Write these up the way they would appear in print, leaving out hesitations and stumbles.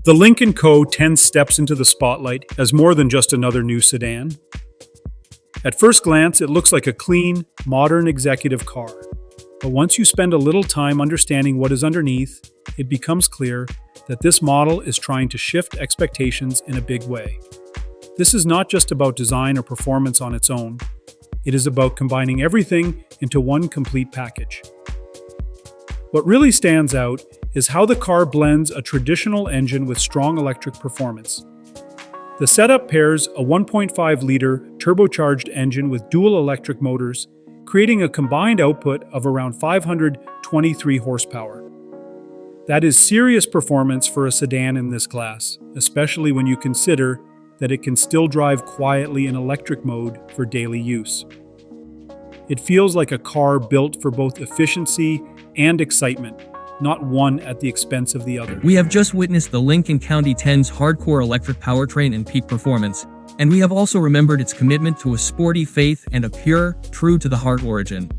The Lynk Co. 10 steps into the spotlight as more than just another new sedan. At first glance, it looks like a clean, modern executive car. But once you spend a little time understanding what is underneath, it becomes clear that this model is trying to shift expectations in a big way. This is not just about design or performance on its own. It is about combining everything into one complete package. What really stands out is how the car blends a traditional engine with strong electric performance. The setup pairs a 1.5-liter turbocharged engine with dual electric motors, creating a combined output of around 523 horsepower. That is serious performance for a sedan in this class, especially when you consider that it can still drive quietly in electric mode for daily use. It feels like a car built for both efficiency and excitement, not one at the expense of the other. We have just witnessed the Lynk & Co. 10's hardcore electric powertrain and peak performance, and we have also remembered its commitment to a sporty faith and a pure, true-to-the-heart origin.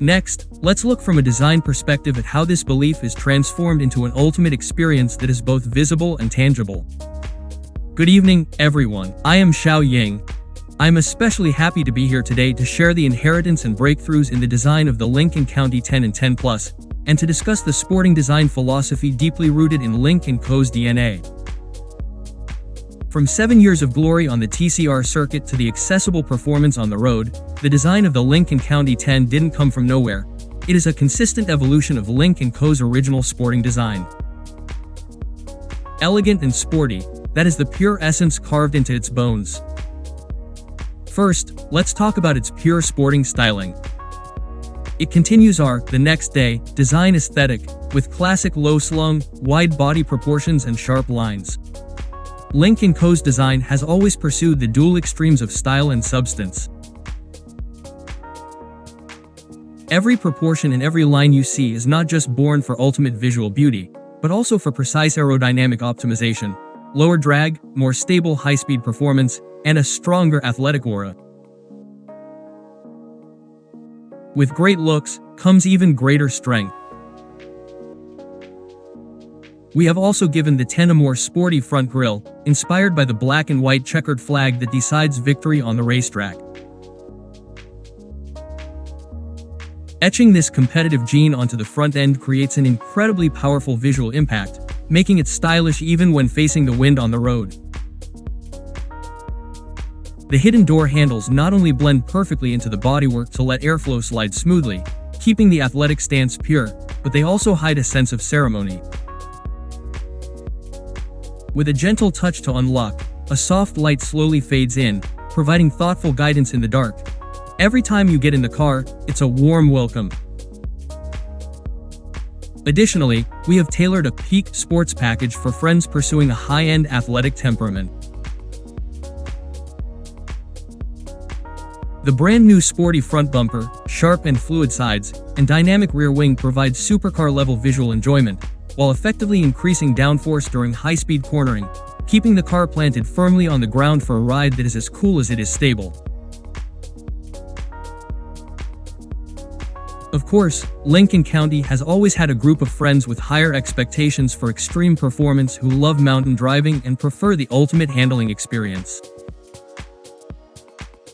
Next, let's look from a design perspective at how this belief is transformed into an ultimate experience that is both visible and tangible. Good evening, everyone. I am Xiao Ying. I'm especially happy to be here today to share the inheritance and breakthroughs in the design of the Lynk & Co. 10 and 10 Plus, and to discuss the sporting design philosophy deeply rooted in Lynk & Co.'s DNA. From 7 years of glory on the TCR circuit to the accessible performance on the road, the design of the Lynk & Co. 10 didn't come from nowhere. It is a consistent evolution of Lynk & Co.'s original sporting design. Elegant and sporty, that is the pure essence carved into its bones. First, let's talk about its pure sporting styling. It continues our, the next day, design aesthetic, with classic low-slung, wide body proportions and sharp lines. Lynk & Co.'s design has always pursued the dual extremes of style and substance. Every proportion and every line you see is not just born for ultimate visual beauty, but also for precise aerodynamic optimization, lower drag, more stable high-speed performance, and a stronger athletic aura. With great looks, comes even greater strength. We have also given the 10 a more sporty front grille, inspired by the black and white checkered flag that decides victory on the racetrack. Etching this competitive gene onto the front end creates an incredibly powerful visual impact, making it stylish even when facing the wind on the road. The hidden door handles not only blend perfectly into the bodywork to let airflow slide smoothly, keeping the athletic stance pure, but they also hide a sense of ceremony. With a gentle touch to unlock, a soft light slowly fades in, providing thoughtful guidance in the dark. Every time you get in the car, it's a warm welcome. Additionally, we have tailored a peak sports package for friends pursuing a high-end athletic temperament. The brand new sporty front bumper, sharp and fluid sides, and dynamic rear wing provide supercar-level visual enjoyment, while effectively increasing downforce during high-speed cornering, keeping the car planted firmly on the ground for a ride that is as cool as it is stable. Of course, Lynk & Co. has always had a group of friends with higher expectations for extreme performance who love mountain driving and prefer the ultimate handling experience.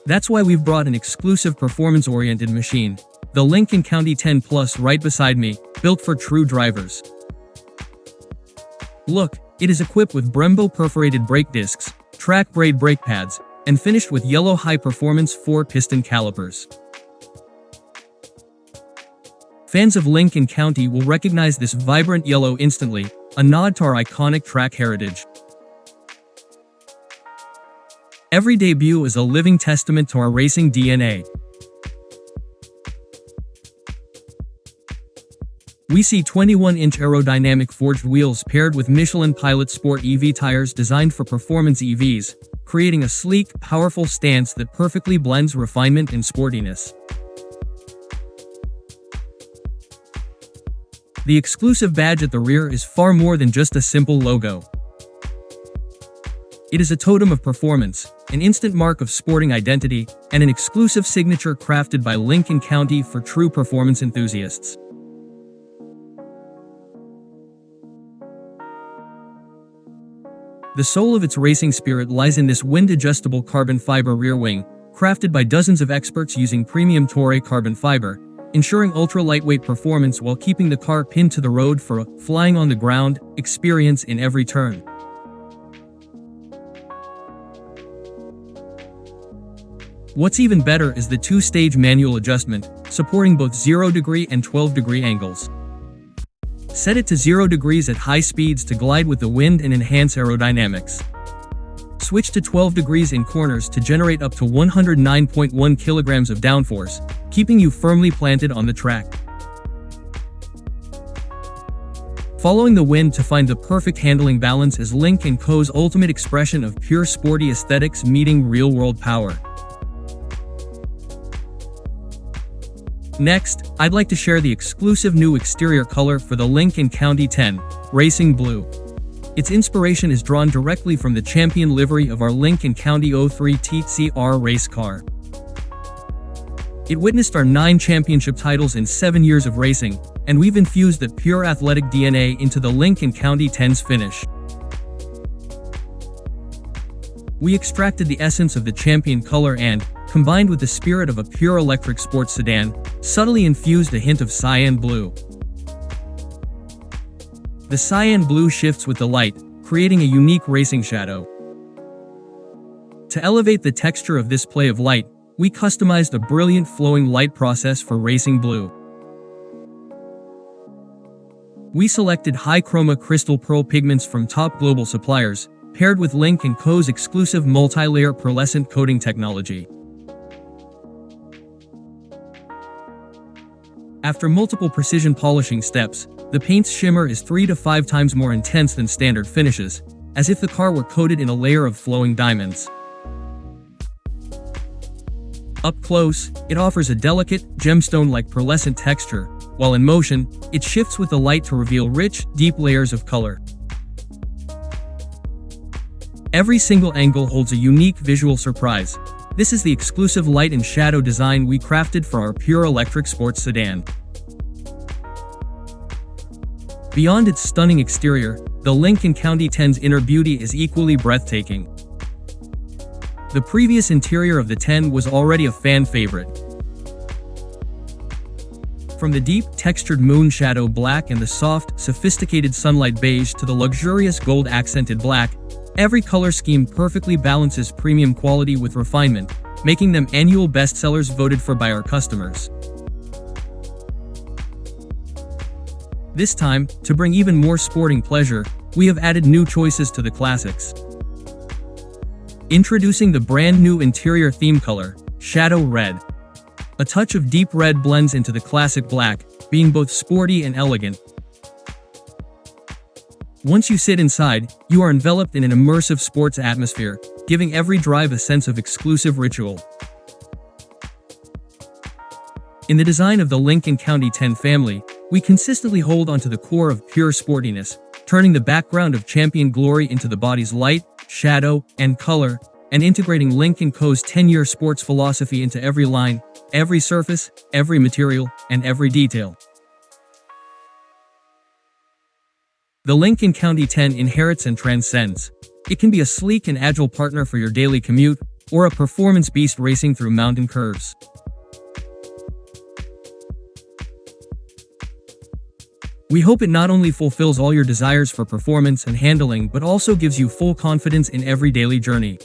That's why we've brought an exclusive performance-oriented machine, the Lynk & Co. 10 Plus, right beside me, built for true drivers. Look, it is equipped with Brembo perforated brake discs, track braid brake pads, and finished with yellow high-performance 4-piston calipers. Fans of Lynk & Co. will recognize this vibrant yellow instantly, a nod to our iconic track heritage. Every debut is a living testament to our racing DNA. We see 21-inch aerodynamic forged wheels paired with Michelin Pilot Sport EV tires designed for performance EVs, creating a sleek, powerful stance that perfectly blends refinement and sportiness. The exclusive badge at the rear is far more than just a simple logo. It is a totem of performance, an instant mark of sporting identity, and an exclusive signature crafted by Lynk & Co. for true performance enthusiasts. The soul of its racing spirit lies in this wind-adjustable carbon fiber rear wing, crafted by dozens of experts using premium Toray carbon fiber, ensuring ultra-lightweight performance while keeping the car pinned to the road for a flying on the ground experience in every turn. What's even better is the two-stage manual adjustment, supporting both 0° and 12° angles. Set it to 0° at high speeds to glide with the wind and enhance aerodynamics. Switch to 12° in corners to generate up to 109.1 kilograms of downforce, keeping you firmly planted on the track. Following the wind to find the perfect handling balance is Lynk & Co's ultimate expression of pure sporty aesthetics meeting real-world power. Next, I'd like to share the exclusive new exterior color for the Lynk & Co 10, Racing Blue. Its inspiration is drawn directly from the champion livery of our Lynk & Co 03 TCR race car. It witnessed our 9 championship titles in 7 years of racing, and we've infused that pure athletic DNA into the Lynk & Co 10's finish. We extracted the essence of the champion color and, combined with the spirit of a pure electric sports sedan, subtly infused a hint of cyan blue. The cyan blue shifts with the light, creating a unique racing shadow. To elevate the texture of this play of light, we customized a brilliant flowing light process for Racing Blue. We selected high chroma crystal pearl pigments from top global suppliers, paired with Lynk & Co's exclusive multi-layer pearlescent coating technology. After multiple precision polishing steps, the paint's shimmer is 3 to 5 times more intense than standard finishes, as if the car were coated in a layer of flowing diamonds. Up close, it offers a delicate, gemstone-like pearlescent texture, while in motion, it shifts with the light to reveal rich, deep layers of color. Every single angle holds a unique visual surprise. This is the exclusive light and shadow design we crafted for our pure electric sports sedan. Beyond its stunning exterior, the Lynk & Co 10's inner beauty is equally breathtaking. The previous interior of the 10 was already a fan favorite. From the deep, textured moon shadow black and the soft, sophisticated sunlight beige to the luxurious gold-accented black, every color scheme perfectly balances premium quality with refinement, making them annual bestsellers voted for by our customers. This time, to bring even more sporting pleasure, we have added new choices to the classics. Introducing the brand new interior theme color, Shadow Red. A touch of deep red blends into the classic black, being both sporty and elegant. Once you sit inside, you are enveloped in an immersive sports atmosphere, giving every drive a sense of exclusive ritual. In the design of the Lynk & Co 10 family, we consistently hold onto the core of pure sportiness, turning the background of champion glory into the body's light, shadow, and color, and integrating Lynk & Co's 10-year sports philosophy into every line, every surface, every material, and every detail. The Lynk & Co 10 inherits and transcends. It can be a sleek and agile partner for your daily commute, or a performance beast racing through mountain curves. We hope it not only fulfills all your desires for performance and handling but also gives you full confidence in every daily journey.